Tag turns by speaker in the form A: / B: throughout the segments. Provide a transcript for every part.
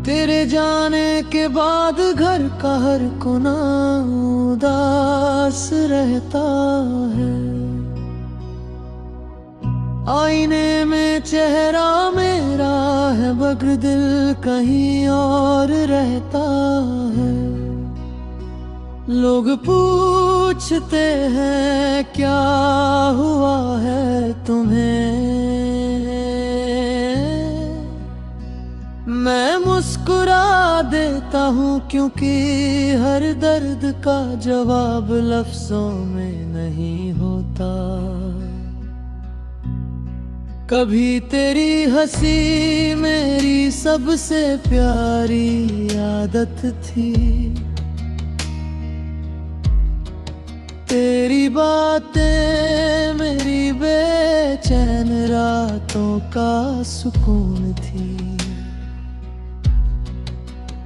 A: तेरे जाने के बाद घर का हर कोना उदास रहता है। आईने में चेहरा मेरा है मगर दिल कहीं और रहता है। लोग पूछते हैं क्या हुआ है तुम्हें, मैं मुस्कुरा देता हूँ क्योंकि हर दर्द का जवाब लफ्जों में नहीं होता। कभी तेरी हंसी मेरी सबसे प्यारी आदत थी। तेरी बातें मेरी बेचैन रातों का सुकून थी।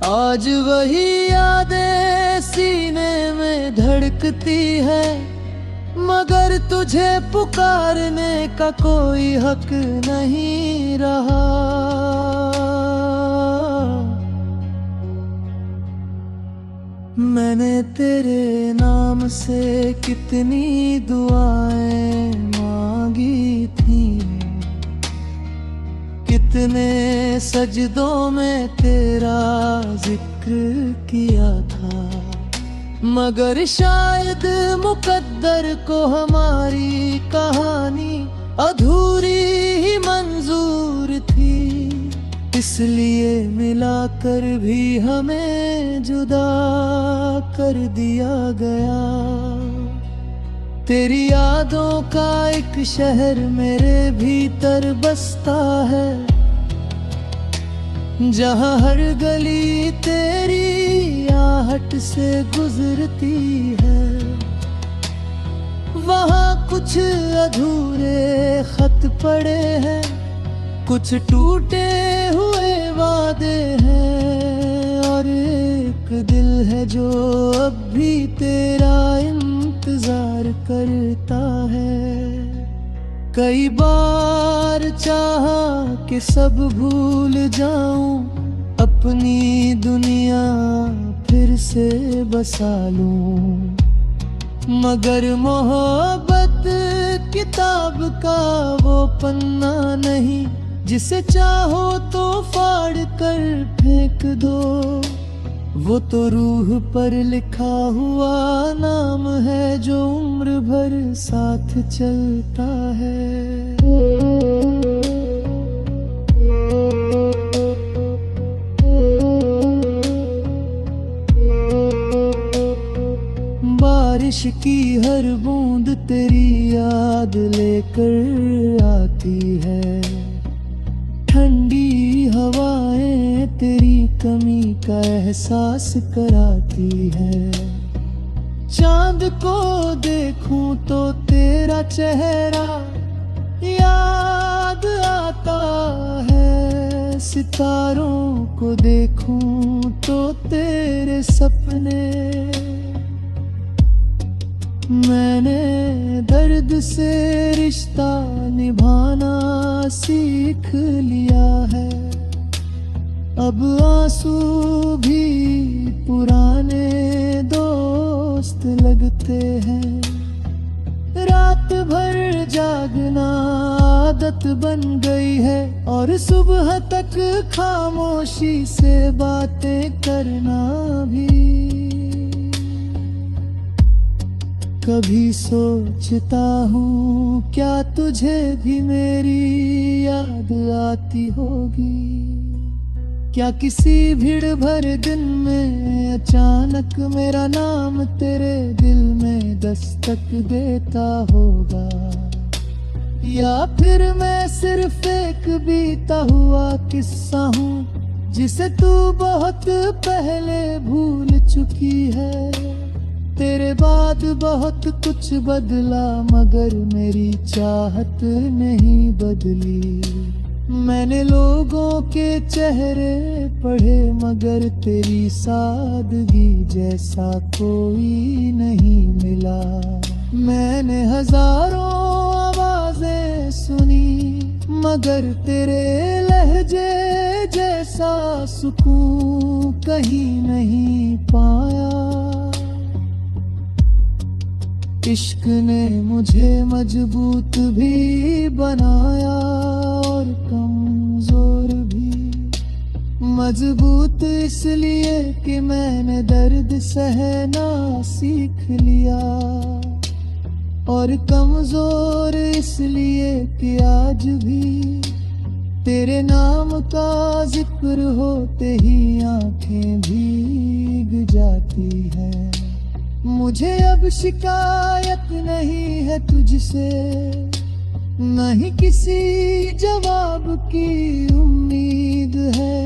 A: आज वही यादें सीने में धड़कती है मगर तुझे पुकारने का कोई हक नहीं रहा। मैंने तेरे नाम से कितनी दुआएं मांगी थी, कितने सजदों में तेरा जिक्र किया था। मगर शायद मुकद्दर को हमारी कहानी अधूरी ही मंजूर थी, इसलिए मिलाकर भी हमें जुदा कर दिया गया। तेरी यादों का एक शहर मेरे भीतर बसता है, जहाँ हर गली तेरी आहट से गुजरती है। वहाँ कुछ अधूरे खत पड़े हैं, कुछ टूटे हुए वादे हैं और एक दिल है जो अब भी तेरा इंतजार करता है। कई बार चाहा कि सब भूल जाऊं, अपनी दुनिया फिर से बसा लूं, मगर मोहब्बत किताब का वो पन्ना नहीं जिसे चाहो तो फाड़ कर फेंक दो। वो तो रूह पर लिखा हुआ नाम है जो उम्र भर साथ चलता है। बारिश की हर बूंद तेरी याद लेकर आती है, ठंडी हवाएं तेरी कमी का एहसास कराती है। चांद को देखूं तो तेरा चेहरा याद आता है, सितारों को देखूं तो तेरे सपने। मैंने दर्द से रिश्ता निभाना सीख लिया है, अब आंसू भी पुराने दोस्त लगते हैं। रात भर जागना आदत बन गई है और सुबह तक खामोशी से बातें करना भी। कभी सोचता हूँ क्या तुझे भी मेरी याद आती होगी, क्या किसी भीड़ भरे दिन में अचानक मेरा नाम तेरे दिल में दस्तक देता होगा, या फिर मैं सिर्फ एक बीता हुआ किस्सा हूँ जिसे तू बहुत पहले भूल चुकी है। तेरे बाद बहुत कुछ बदला मगर मेरी चाहत नहीं बदली। मैंने लोगों के चेहरे पढ़े मगर तेरी सादगी जैसा कोई नहीं मिला। मैंने हजारों आवाजें सुनी मगर तेरे लहजे जैसा सुकून कहीं नहीं पाया। इश्क ने मुझे मजबूत भी बनाया और कमजोर भी। मजबूत इसलिए कि मैंने दर्द सहना सीख लिया, और कमजोर इसलिए कि आज भी तेरे नाम का जिक्र होते ही आंखें भीग जाती है। मुझे अब शिकायत नहीं है तुझसे, नहीं किसी जवाब की उम्मीद है।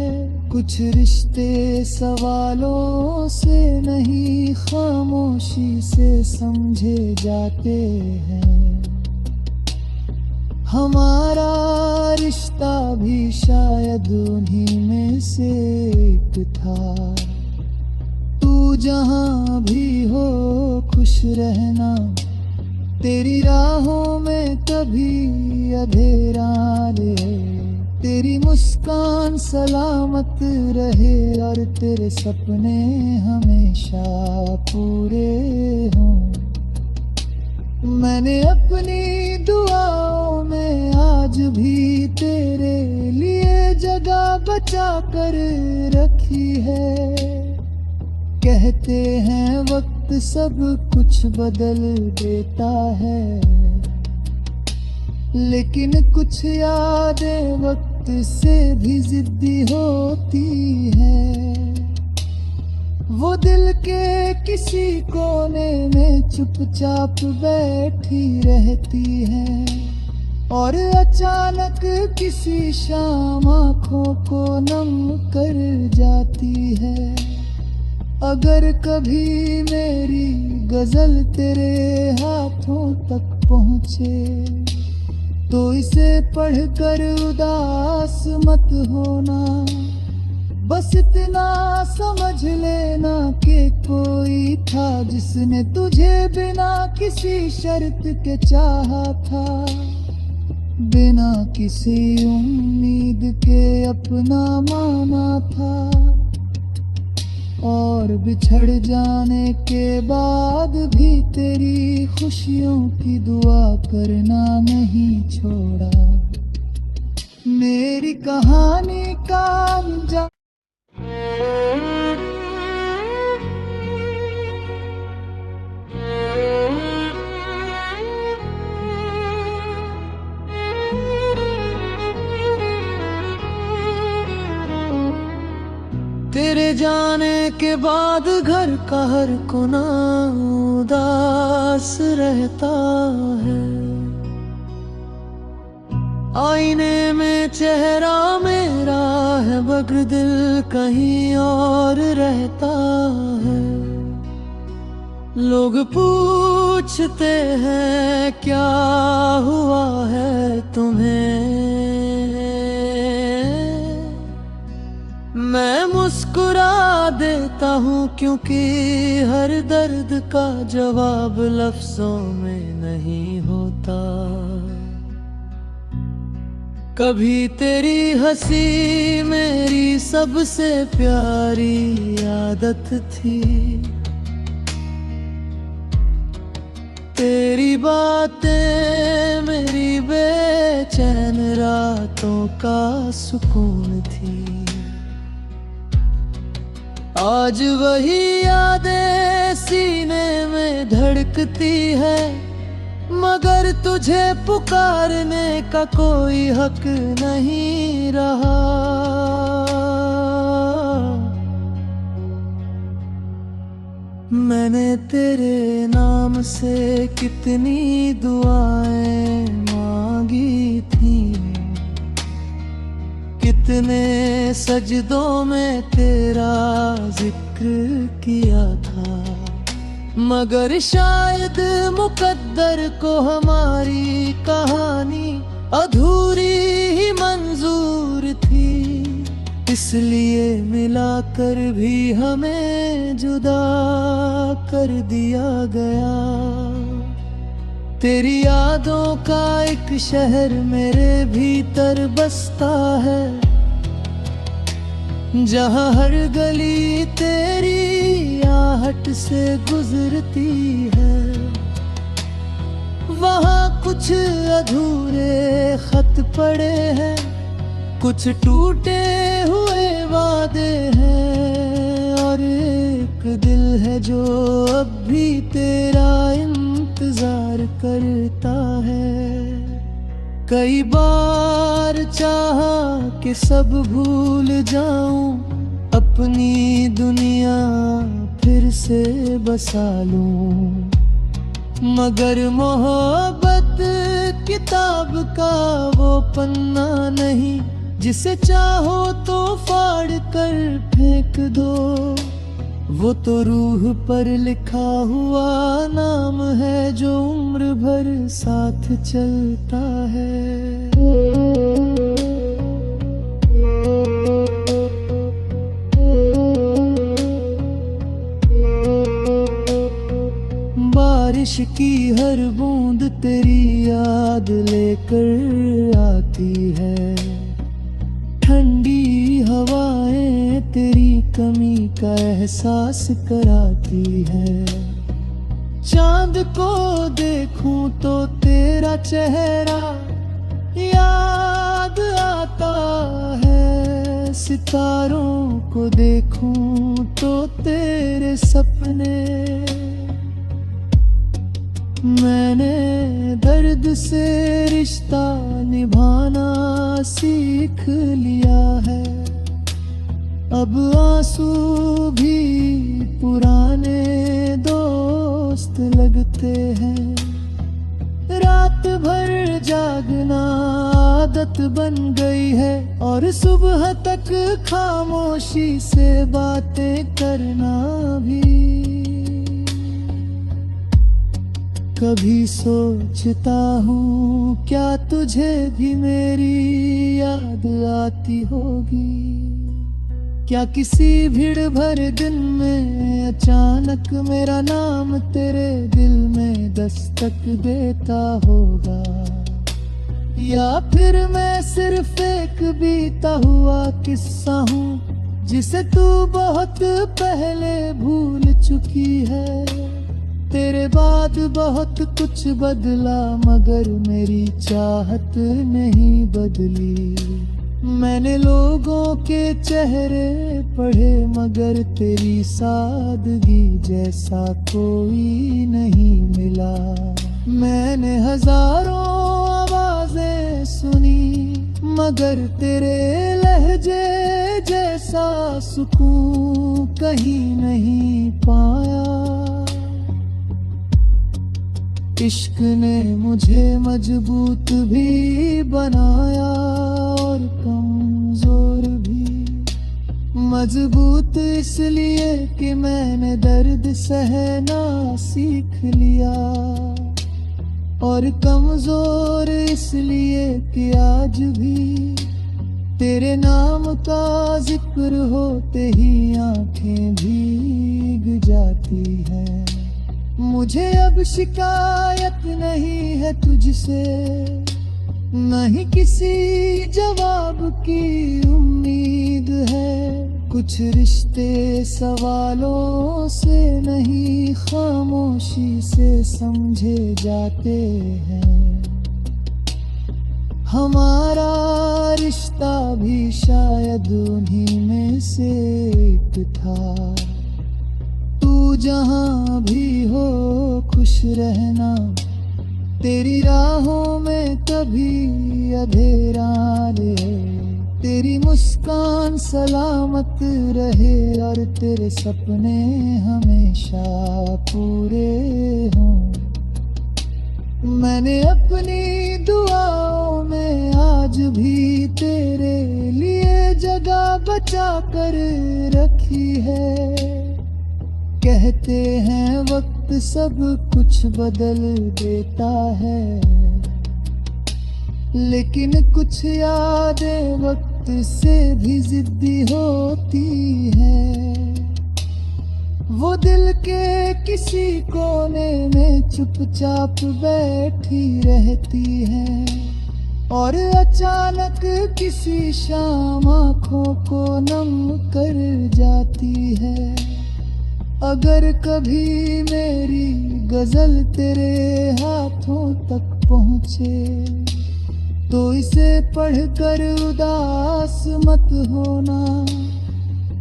A: कुछ रिश्ते सवालों से नहीं खामोशी से समझे जाते हैं। हमारा रिश्ता भी शायद उन्हीं में से एक था। तू जहां भी हो खुश रहना, तेरी राहों में कभी अंधेरा रहे। तेरी मुस्कान सलामत रहे और तेरे सपने हमेशा पूरे हों। मैंने अपनी दुआओं में आज भी तेरे लिए जगह बचा कर रखी है। कहते हैं वक्त सब कुछ बदल देता है, लेकिन कुछ यादें वक्त से भी जिद्दी होती है। वो दिल के किसी कोने में चुपचाप बैठी रहती है, और अचानक किसी शाम आँखों को नम कर जाती है। अगर कभी मेरी गजल तेरे हाथों तक पहुँचे तो इसे पढ़कर उदास मत होना। बस इतना समझ लेना कि कोई था जिसने तुझे बिना किसी शर्त के चाहा था, बिना किसी उम्मीद के अपना माना था। और बिछड़ जाने के बाद भी तेरी खुशियों की दुआ करना नहीं छोड़ा। मेरी कहानी का अंजाम तेरे जाने के बाद घर का हर कोना उदास रहता है। आईने में चेहरा मेरा है मगर दिल कहीं और रहता है। लोग पूछते हैं क्या हुआ है तुम्हें, मैं मुस्कुरा देता हूँ क्योंकि हर दर्द का जवाब लफ्जों में नहीं होता। कभी तेरी हंसी मेरी सबसे प्यारी आदत थी। तेरी बातें मेरी बेचैन रातों का सुकून थी। आज वही यादें सीने में धड़कती है, मगर तुझे पुकारने का कोई हक नहीं रहा। मैंने तेरे नाम से कितनी दुआएं मांगी थी, कितने सजदों में तेरा जिक्र किया था। मगर शायद मुकद्दर को हमारी कहानी अधूरी ही मंजूर थी, इसलिए मिलाकर भी हमें जुदा कर दिया गया। तेरी यादों का एक शहर मेरे भीतर बसता है, जहाँ हर गली तेरी आहट से गुजरती है। वहाँ कुछ अधूरे खत पड़े हैं, कुछ टूटे हुए वादे हैं, और एक दिल है जो अब भी तेरा इंतजार करता है। कई बार चाहा कि सब भूल जाऊं, अपनी दुनिया फिर से बसा लूं, मगर मोहब्बत किताब का वो पन्ना नहीं जिसे चाहो तो फाड़ कर फेंक दो। वो तो रूह पर लिखा हुआ नाम है जो उम्र भर साथ चलता है। बारिश की हर बूंद तेरी याद लेकर आती है, ठंडी हवाएं तेरी कमी का एहसास कराती है। चांद को देखूं तो तेरा चेहरा याद आता है, सितारों को देखूं तो तेरे सपने। मैंने दर्द से रिश्ता निभाना सीख लिया है, अब आंसू भी पुराने दोस्त लगते हैं। रात भर जागना आदत बन गई है, और सुबह तक खामोशी से बातें करना भी। कभी सोचता हूँ क्या तुझे भी मेरी याद आती होगी, क्या किसी भीड़ भरे दिन में अचानक मेरा नाम तेरे दिल में दस्तक देता होगा, या फिर मैं सिर्फ एक बीता हुआ किस्सा हूँ जिसे तू बहुत पहले भूल चुकी है। तेरे बाद बहुत कुछ बदला मगर मेरी चाहत नहीं बदली। मैंने लोगों के चेहरे पढ़े मगर तेरी सादगी जैसा कोई नहीं मिला। मैंने हजारों आवाजें सुनी मगर तेरे लहजे जैसा सुकून कहीं नहीं पाया। इश्क ने मुझे मजबूत भी बनाया और कमजोर भी। मजबूत इसलिए कि मैंने दर्द सहना सीख लिया, और कमजोर इसलिए कि आज भी तेरे नाम का जिक्र होते ही आंखें भीग जाती हैं। मुझे अब शिकायत नहीं है तुझसे, नहीं किसी जवाब की उम्मीद है। कुछ रिश्ते सवालों से नहीं खामोशी से समझे जाते हैं। हमारा रिश्ता भी शायद उन्हीं में से एक था। तू जहाँ भी हो खुश रहना, तेरी राहों में कभी अंधेरा रहे। तेरी मुस्कान सलामत रहे और तेरे सपने हमेशा पूरे हों। मैंने अपनी दुआओं में आज भी तेरे लिए जगह बचा कर रखी है। कहते हैं वक्त सब कुछ बदल देता है, लेकिन कुछ यादें वक्त से भी जिद्दी होती है। वो दिल के किसी कोने में चुपचाप बैठी रहती है और अचानक किसी शाम आँखों को नम कर जाती है। अगर कभी मेरी गजल तेरे हाथों तक पहुँचे तो इसे पढ़कर उदास मत होना।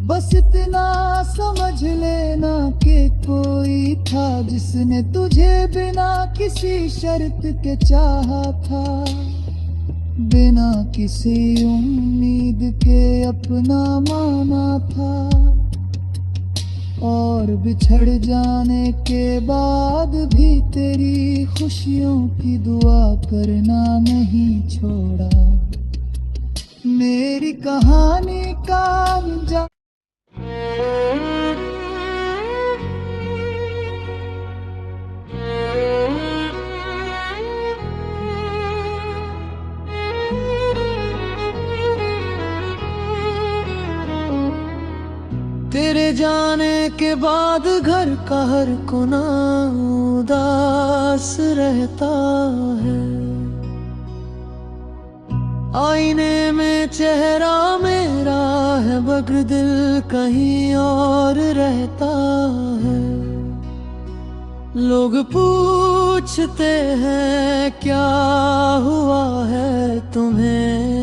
A: बस इतना समझ लेना कि कोई था जिसने तुझे बिना किसी शर्त के चाहा था, बिना किसी उम्मीद के अपना माना था। और बिछड़ जाने के बाद भी तेरी खुशियों की दुआ करना नहीं छोड़ा। मेरी कहानी का अंजाम तेरे जाने के बाद घर का हर कोना उदास रहता है। आईने में चेहरा मेरा है मगर दिल कहीं और रहता है। लोग पूछते हैं क्या हुआ है तुम्हें,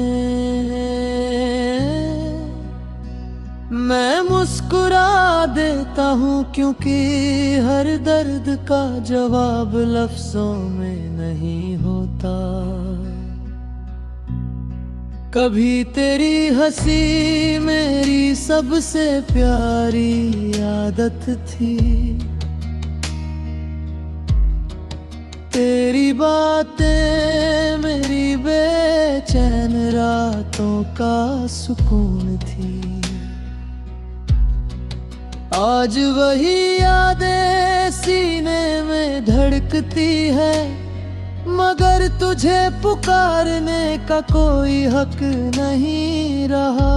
A: मैं मुस्कुरा देता हूँ क्योंकि हर दर्द का जवाब लफ्जों में नहीं होता। कभी तेरी हंसी मेरी सबसे प्यारी आदत थी, तेरी बातें मेरी बेचैन रातों का सुकून थी। आज वही यादें सीने में धड़कती है मगर तुझे पुकारने का कोई हक नहीं रहा।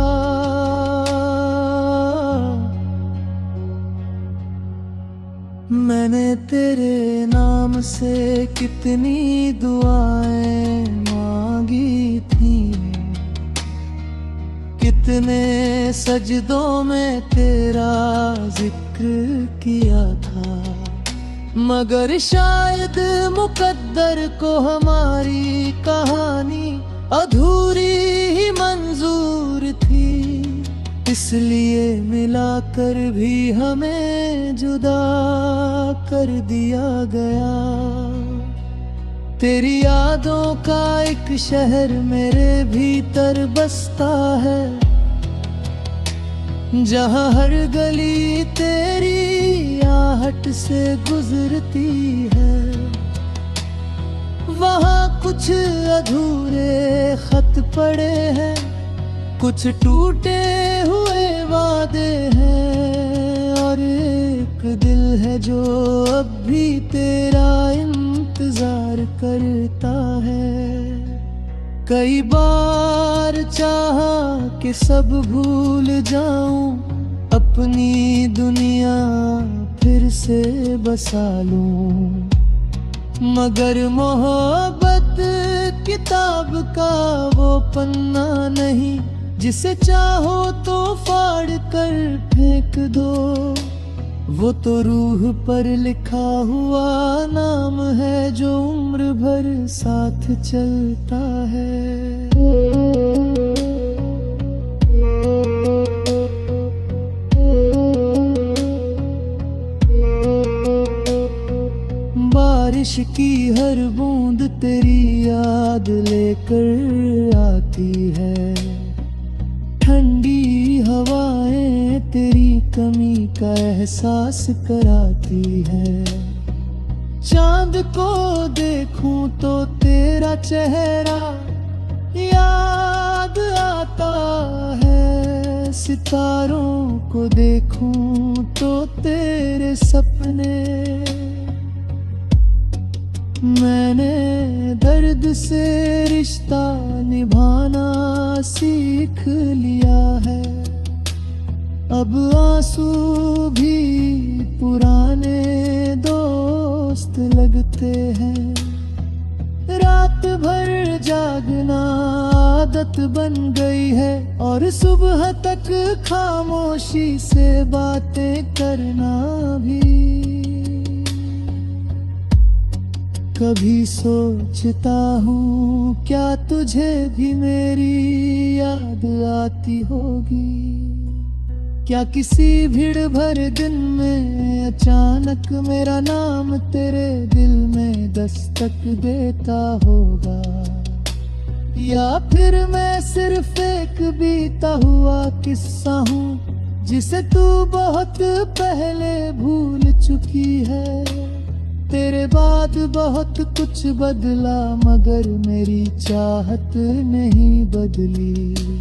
A: मैंने तेरे नाम से कितनी दुआएं मांगी थी, कितने सजदों में तेरा जिक्र किया था, मगर शायद मुकद्दर को हमारी कहानी अधूरी ही मंजूर थी। इसलिए मिलाकर भी हमें जुदा कर दिया गया। तेरी यादों का एक शहर मेरे भीतर बसता है, जहाँ हर गली तेरी आहट से गुजरती है। वहाँ कुछ अधूरे खत पड़े हैं, कुछ टूटे हुए वादे हैं और एक दिल है जो अब भी तेरा इंतजार करता है। कई बार चाहा कि सब भूल जाऊं, अपनी दुनिया फिर से बसा लूं, मगर मोहब्बत किताब का वो पन्ना नहीं जिसे चाहो तो फाड़ कर फेंक दो। वो तो रूह पर लिखा हुआ नाम है जो उम्र भर साथ चलता है। बारिश की हर बूंद तेरी याद लेकर आती है, ठंडी हवाएं तेरी कमी का एहसास कराती है। चांद को देखूं तो तेरा चेहरा याद आता है, सितारों को देखूं तो तेरे सपने। मैंने दर्द से रिश्ता निभाना सीख लिया है, अब आंसू भी पुराने दोस्त दोस्त लगते हैं। रात भर जागना आदत बन गई है और सुबह तक खामोशी से बातें करना भी। कभी सोचता हूँ क्या तुझे भी मेरी याद आती होगी। क्या किसी भीड़ भरे दिन में अचानक मेरा नाम तेरे दिल में दस्तक देता होगा। या फिर मैं सिर्फ एक बीता हुआ किस्सा हूँ जिसे तू बहुत पहले भूल चुकी है। तेरे बाद बहुत कुछ बदला मगर मेरी चाहत नहीं बदली।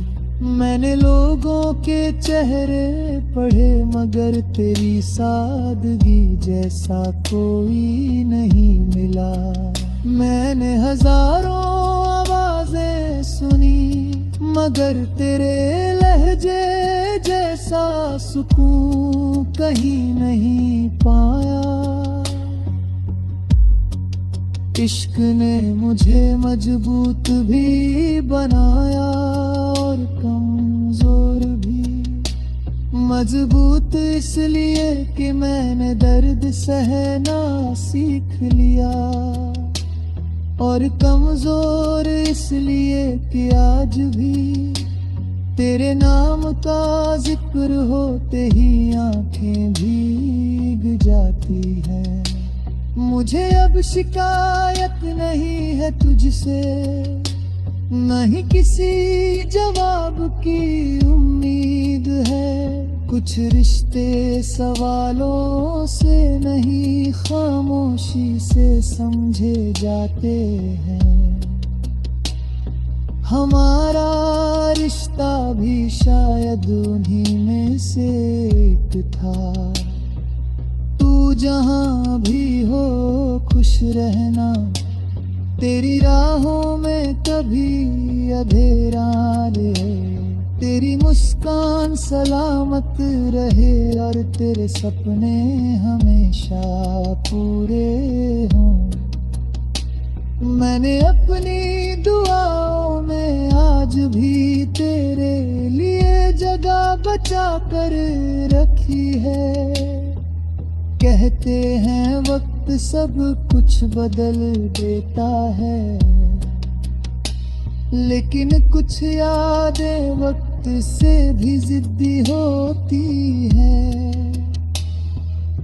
A: मैंने लोगों के चेहरे पढ़े मगर तेरी सादगी जैसा कोई नहीं मिला। मैंने हजारों आवाजें सुनी मगर तेरे लहजे जैसा सुकून कहीं नहीं पाया। इश्क ने मुझे मजबूत भी बनाया और कमजोर भी। मजबूत इसलिए कि मैंने दर्द सहना सीख लिया और कमजोर इसलिए कि आज भी तेरे नाम का जिक्र होते ही आंखें भीग जाती हैं। मुझे अब शिकायत नहीं है तुझसे, नहीं किसी जवाब की उम्मीद है। कुछ रिश्ते सवालों से नहीं खामोशी से समझे जाते हैं। हमारा रिश्ता भी शायद उन्हीं में से एक था। तू जहाँ भी हो खुश रहना, तेरी राहों में कभी अंधेरा रहे। तेरी मुस्कान सलामत रहे और तेरे सपने हमेशा पूरे हों। मैंने अपनी दुआओं में आज भी तेरे लिए जगह बचा कर रखी है। कहते हैं वक्त सब कुछ बदल देता है, लेकिन कुछ यादें वक्त से भी जिद्दी होती है।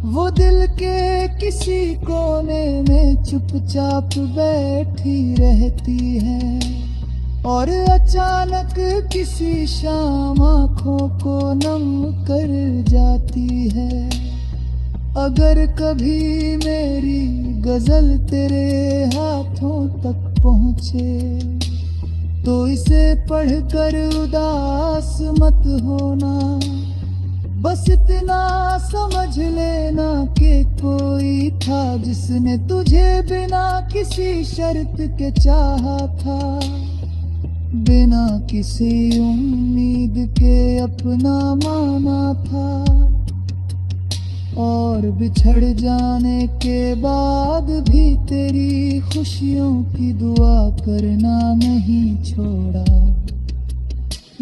A: वो दिल के किसी कोने में चुपचाप बैठी रहती है और अचानक किसी शाम आँखों को नम कर जाती है। अगर कभी मेरी गजल तेरे हाथों तक पहुँचे तो इसे पढ़कर उदास मत होना। बस इतना समझ लेना कि कोई था जिसने तुझे बिना किसी शर्त के चाहा था, बिना किसी उम्मीद के अपना माना था। और बिछड़ जाने के बाद भी तेरी खुशियों की दुआ करना नहीं छोड़ा।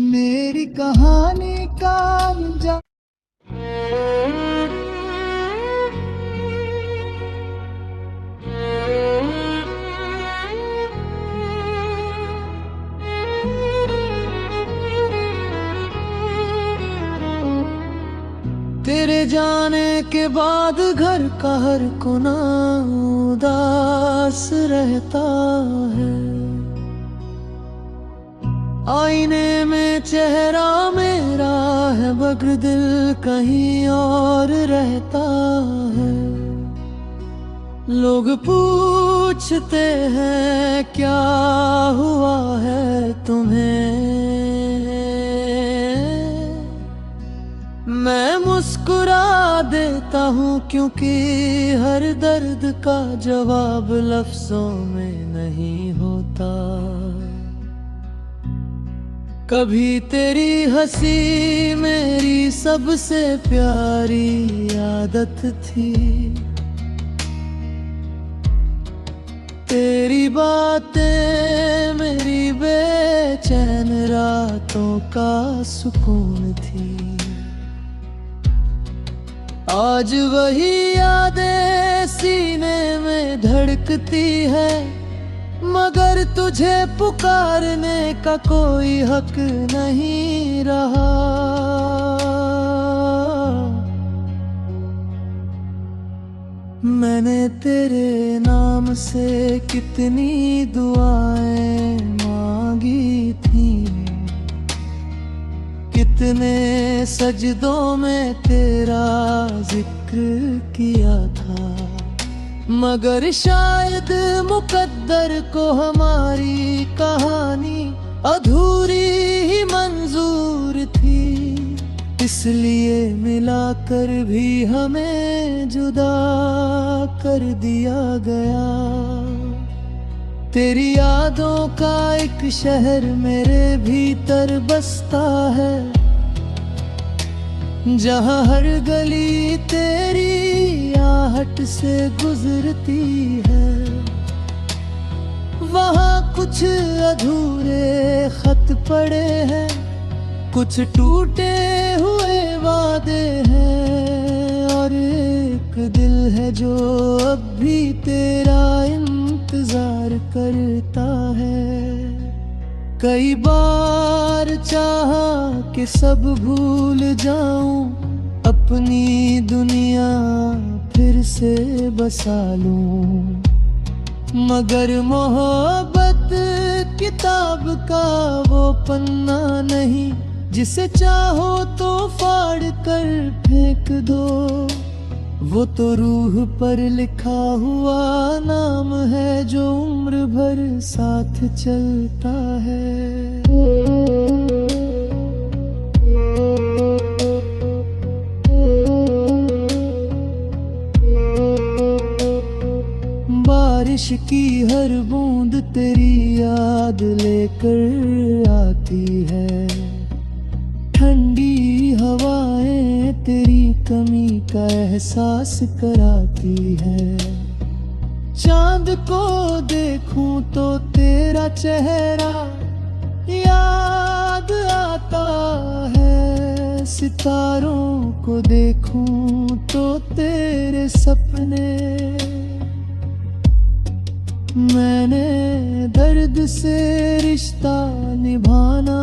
A: मेरी कहानी का अंजाम तेरे जाने के बाद घर का हर कोना उदास रहता है। आईने में चेहरा मेरा है मगर दिल कहीं और रहता है। लोग पूछते हैं क्या हुआ है तुम्हें, मैं मुस्कुरा देता हूँ क्योंकि हर दर्द का जवाब लफ्जों में नहीं होता। कभी तेरी हंसी मेरी सबसे प्यारी आदत थी, तेरी बातें मेरी बेचैन रातों का सुकून थी। आज वही यादें सीने में धड़कती है, मगर तुझे पुकारने का कोई हक नहीं रहा। मैंने तेरे नाम से कितनी दुआएं मांगी थी, कितने सजदों में तेरा जिक्र किया था, मगर शायद मुकद्दर को हमारी कहानी अधूरी ही मंजूर थी। इसलिए मिलाकर भी हमें जुदा कर दिया गया। तेरी यादों का एक शहर मेरे भीतर बसता है, जहाँ हर गली तेरी आहट से गुजरती है। वहाँ कुछ अधूरे खत पड़े हैं, कुछ टूटे हुए वादे हैं, और एक दिल है जो अब भी तेरा इंतजार करता है। कई बार चाहा कि सब भूल जाऊं, अपनी दुनिया फिर से बसा लूं, मगर मोहब्बत किताब का वो पन्ना नहीं जिसे चाहो तो फाड़ कर फेंक दो। वो तो रूह पर लिखा हुआ नाम है जो उम्र भर साथ चलता है। बारिश की हर बूंद तेरी याद लेकर आती है, ठंडी हवाएं तेरी कमी का एहसास कराती है। चांद को देखूं तो तेरा चेहरा याद आता है, सितारों को देखूं तो तेरे सपने। मैंने दर्द से रिश्ता निभाना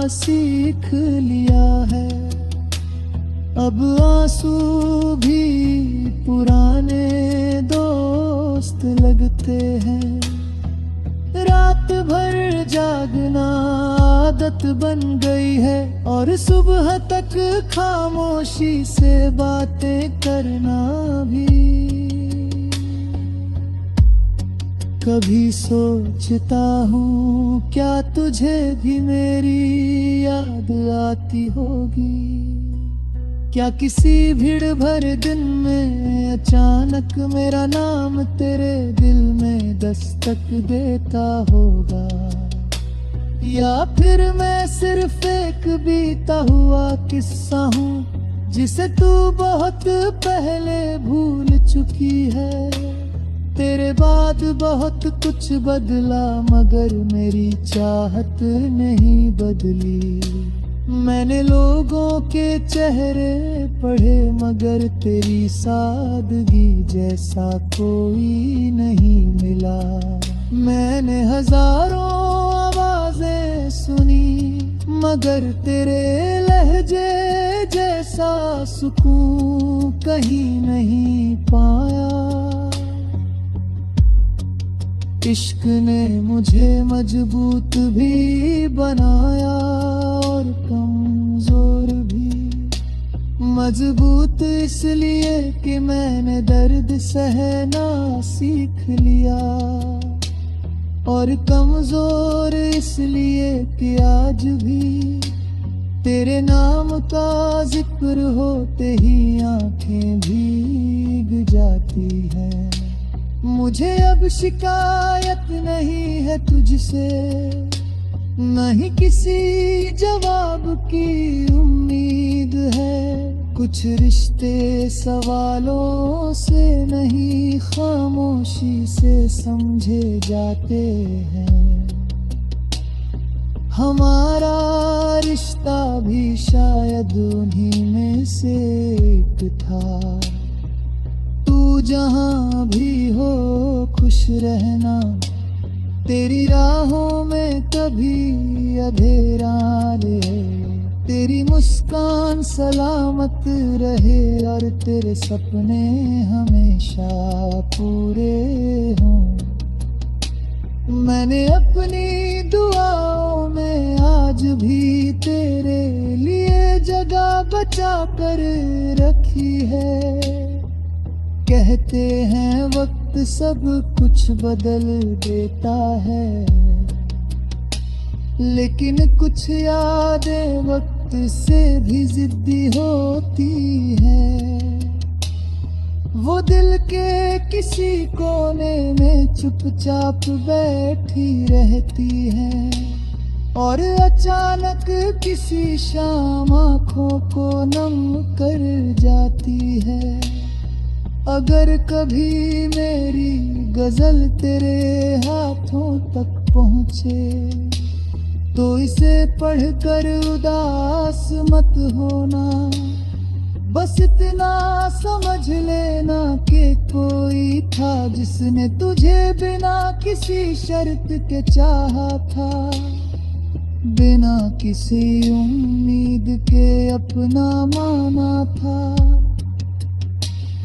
A: सीख लिया है, अब आंसू भी पुराने दोस्त लगते हैं। रात भर जागना आदत बन गई है, और सुबह तक खामोशी से बातें करना भी। कभी सोचता हूँ क्या तुझे भी मेरी याद आती होगी, क्या किसी भीड़ भरे दिन में अचानक मेरा नाम तेरे दिल में दस्तक देता होगा, या फिर मैं सिर्फ एक बीता हुआ किस्सा हूँ जिसे तू बहुत पहले भूल चुकी है। तेरे बाद बहुत कुछ बदला मगर मेरी चाहत नहीं बदली। मैंने लोगों के चेहरे पढ़े मगर तेरी सादगी जैसा कोई नहीं मिला। मैंने हजारों आवाजें सुनी मगर तेरे लहजे जैसा सुकून कहीं नहीं पाया। इश्क ने मुझे मजबूत भी बनाया और कमजोर भी। मजबूत इसलिए कि मैंने दर्द सहना सीख लिया, और कमजोर इसलिए कि आज भी तेरे नाम का जिक्र होते ही आंखें भीग जाती हैं। मुझे अब शिकायत नहीं है तुझसे, नहीं किसी जवाब की उम्मीद है। कुछ रिश्ते सवालों से नहीं खामोशी से समझे जाते हैं। हमारा रिश्ता भी शायद उन्हीं में से एक था। तू जहां भी हो खुश रहना, तेरी राहों में कभी अंधेरा रहे, तेरी मुस्कान सलामत रहे और तेरे सपने हमेशा पूरे हों। मैंने अपनी दुआओं में आज भी तेरे लिए जगह बचा कर रखी है। कहते हैं वक्त सब कुछ बदल देता है, लेकिन कुछ यादें वक्त से भी जिद्दी होती है। वो दिल के किसी कोने में चुपचाप बैठी रहती है और अचानक किसी शाम आँखों को नम कर जाती है। अगर कभी मेरी गजल तेरे हाथों तक पहुँचे तो इसे पढ़कर उदास मत होना। बस इतना समझ लेना कि कोई था जिसने तुझे बिना किसी शर्त के चाहा था, बिना किसी उम्मीद के अपना माना था।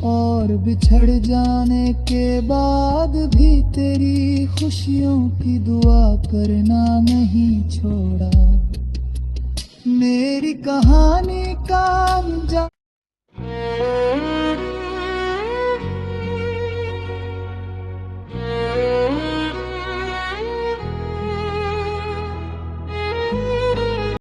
A: और बिछड़ जाने के बाद भी तेरी खुशियों की दुआ करना नहीं छोड़ा। मेरी कहानी का अंजाम